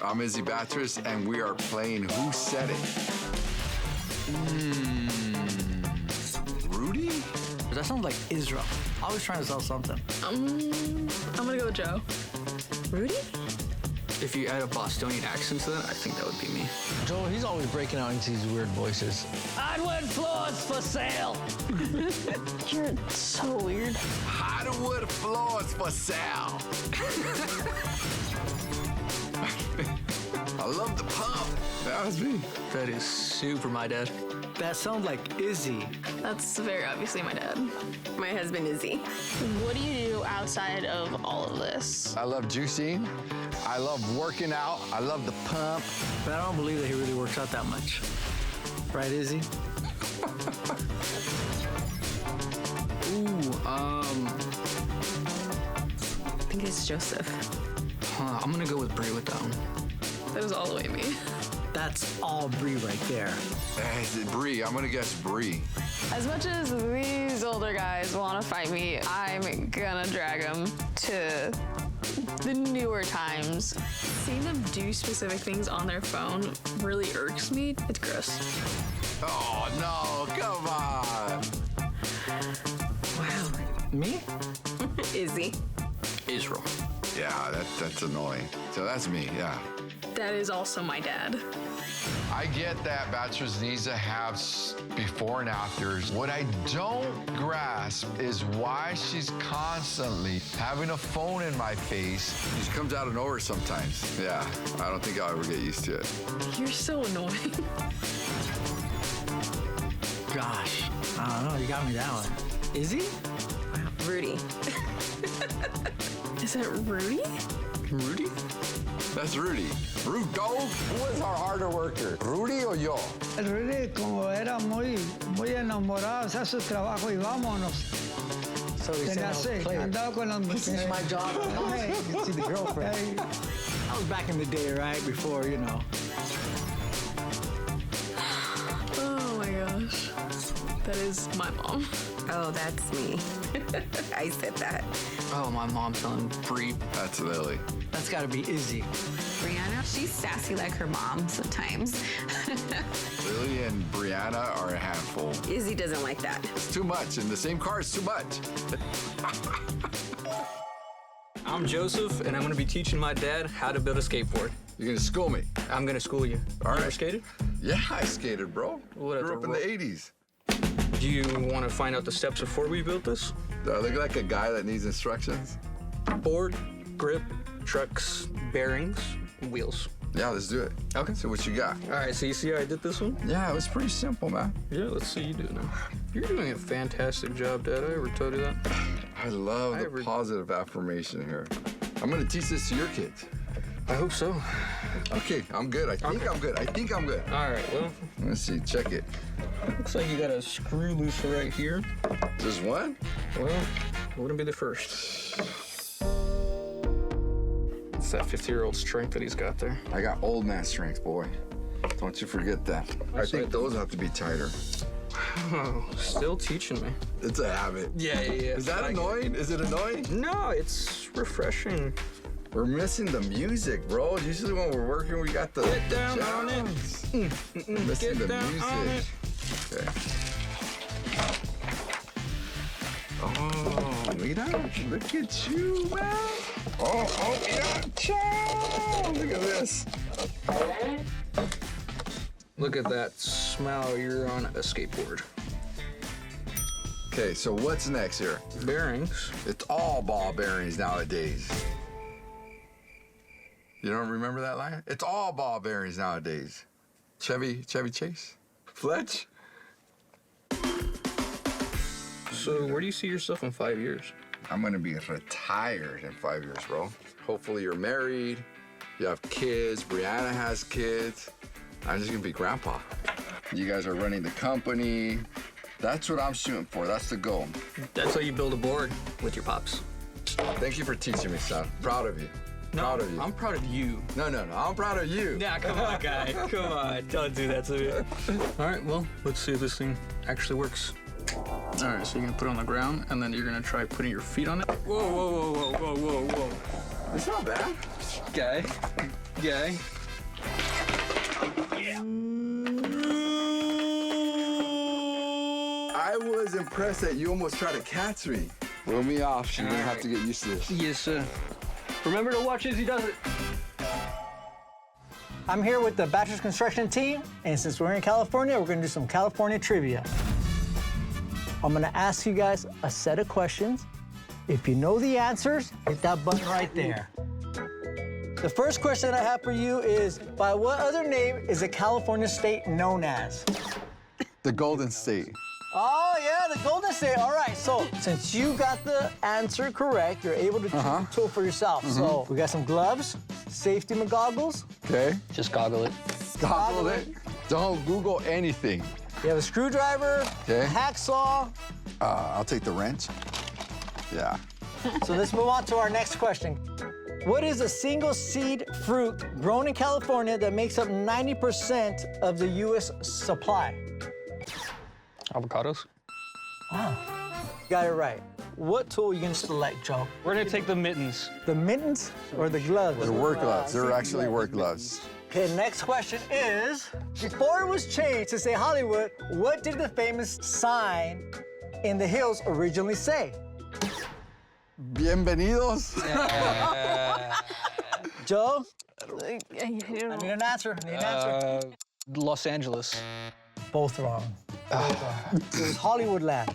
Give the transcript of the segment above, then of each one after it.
I'm Izzy Battres, and we are playing Who Said It? Rudy? That sounds like Israel. Always trying to sell something. I'm gonna go with Joe. Rudy? If you add a Bostonian accent to that, I think that would be me. Joel, he's always breaking out into these weird voices. Hardwood floors for sale. You're so weird. Hardwood floors for sale. I love the pump. That was me. That is super my dad. That sounds like Izzy. That's very obviously my dad. My husband, Izzy. What do you do outside of all of this? I love juicing. I love working out. I love the pump. But I don't believe that he really works out that much. Right, Izzy? I think it's Joseph. I'm gonna go with Brie with that one. That was all the way me. That's all Brie right there. Is it Brie? I'm gonna guess Brie. As much as these older guys want to fight me, I'm gonna drag them to the newer times. Seeing them do specific things on their phone really irks me. It's gross. Oh, no, come on. Wow. Me? Izzy. Israel. Yeah, that's annoying. So that's me, yeah. That is also my dad. I get that bachelors needs to have before and afters. What I don't grasp is why she's constantly having a phone in my face. She comes out of nowhere sometimes. Yeah, I don't think I'll ever get used to it. You're so annoying. Gosh, I don't know. You got me that one. Izzy? Wow. Rudy. Is it Rudy? Rudy? That's Rudy. Rudo? Who is our harder worker, Rudy or yo? Rudy, como era muy enamorado, hace su trabajo y vámonos. So he said I was playing. Andaba con las This is my job. Hey. You can see the girlfriend. Hey. I was back in the day, right? Before, you know. Oh my gosh. That is my mom. Oh, that's me. I said that. Oh, my mom's telling Brie. That's Lily. That's got to be Izzy. Brianna, she's sassy like her mom sometimes. Lily and Brianna are a handful. Izzy doesn't like that. It's too much. In the same car, it's too much. I'm Joseph, and I'm gonna be teaching my dad how to build a skateboard. You're gonna school me. I'm gonna school you. All You right. ever skated? Yeah, I skated, bro. Whatever, Grew up in bro. the 80s. Do you want to find out the steps before we built this? Do I look like a guy that needs instructions? Board, grip, trucks, bearings, wheels. Yeah, let's do it. Okay. So what you got? All right, so you see how I did this one? Yeah, it was pretty simple, man. Yeah, let's see you do it now. You're doing a fantastic job, Dad. I ever told you that? I love the positive affirmation here. I'm gonna teach this to your kids. I hope so. Okay, I'm good. I think I'm good. I think I'm good. All right, well, Let's see, check it. looks like you got a screw loose right here. Just one? Well, wouldn't be the first. It's that 50-year-old strength that he's got there. I got old man strength, boy. Don't you forget that. I think those have to be tighter. Oh, still teaching me. It's a habit. Yeah. Is that annoying? Is it annoying? No, it's refreshing. We're missing the music, bro. Usually when we're working, we got the Get down on it. We're missing Get the down music. on it. Okay. Oh, mira, look at you, man. Oh, yeah, ciao. Look at this. Look at that. Smile, you're on a skateboard. Okay, so what's next here? Bearings. It's all ball bearings nowadays. You don't remember that line? It's all ball bearings nowadays. Chevy Chase? Fletch? So where do you see yourself in 5 years? I'm gonna be retired in 5 years, bro. Hopefully you're married, you have kids, Brianna has kids. I'm just gonna be grandpa. You guys are running the company. That's what I'm shooting for, that's the goal. That's how you build a board with your pops. Thank you for teaching me, son. Proud of you. Proud of you. I'm proud of you. No, I'm proud of you. Yeah, come on, guy. Come on. Don't do that to me. All right, well, let's see if this thing actually works. All right, so you're gonna put it on the ground, and then you're gonna try putting your feet on it. Whoa. It's not bad. Guy. I was impressed that you almost tried to catch me. Roll me off. She's gonna have to get used to this. Yes, sir. Remember to watch Izzy Does It. I'm here with the Bachelor's construction team, and since we're in California, we're gonna do some California trivia. I'm gonna ask you guys a set of questions. If you know the answers, hit that button right there. The first question I have for you is, by what other name is a California state known as? The Golden State. Oh, yeah, the Golden State. All right, so since you got the answer correct, you're able to choose a tool for yourself. So we got some gloves, safety goggles. Okay. Just goggle it. Goggle it. Don't Google anything. You have a screwdriver, Okay. a hacksaw. I'll take the wrench. Yeah. So let's move on to our next question. What is a single seed fruit grown in California that makes up 90% of the U.S. supply? Avocados. Wow. Got it right. What tool are you gonna select, Joe? We're gonna take the mittens. The mittens or the gloves? They're work gloves. They're actually work gloves. Okay, next question is, before it was changed to say Hollywood, what did the famous sign in the hills originally say? Bienvenidos. Joe? I don't I know. need an answer. I need an answer. Los Angeles. Both wrong. Both wrong. It was Hollywood Land.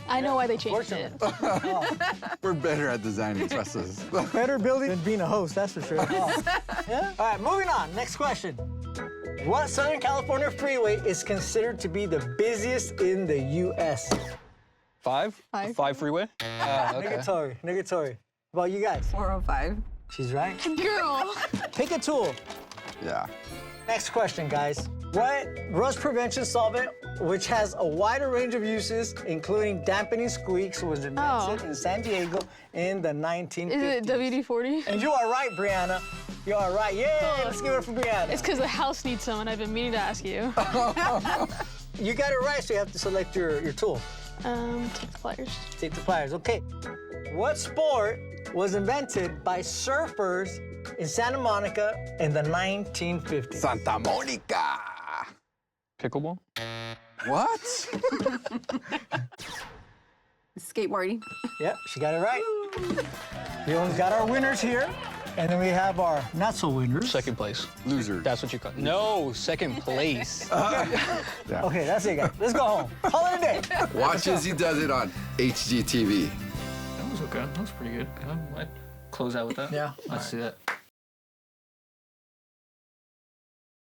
I know why they changed it. We're better at designing, trust us. Better building than being a host, that's for sure. Yeah? All right, moving on. Next question. What Southern California freeway is considered to be the busiest in the U.S.? Five? Five. Five freeway? Okay. Negatory. Negatory. What about you guys? 405. She's right. Girl. Pick a tool. Yeah. Next question, guys. What rust prevention solvent, which has a wider range of uses, including dampening squeaks, was invented in San Diego in the 1950s? Is it WD-40? And you are right, Brianna. You are right. Yay! Let's give it up for Brianna. It's because the house needs someone. I've been meaning to ask you. You got it right, so you have to select your tool. Take the pliers. Take the pliers. Okay. What sport was invented by surfers in Santa Monica in the 1950s? Santa Monica. Pickleball? What? Skateboarding. Yep, she got it right. We always got our winners here, and then we have our not so winners. Second place. Loser. That's what you call it. No, second place. Yeah. Okay, that's it, guys. Let's go home. Call it a day. Watch Izzy Does It on HGTV. That was okay. That was pretty good. I might close out with that. Yeah. Let's see that.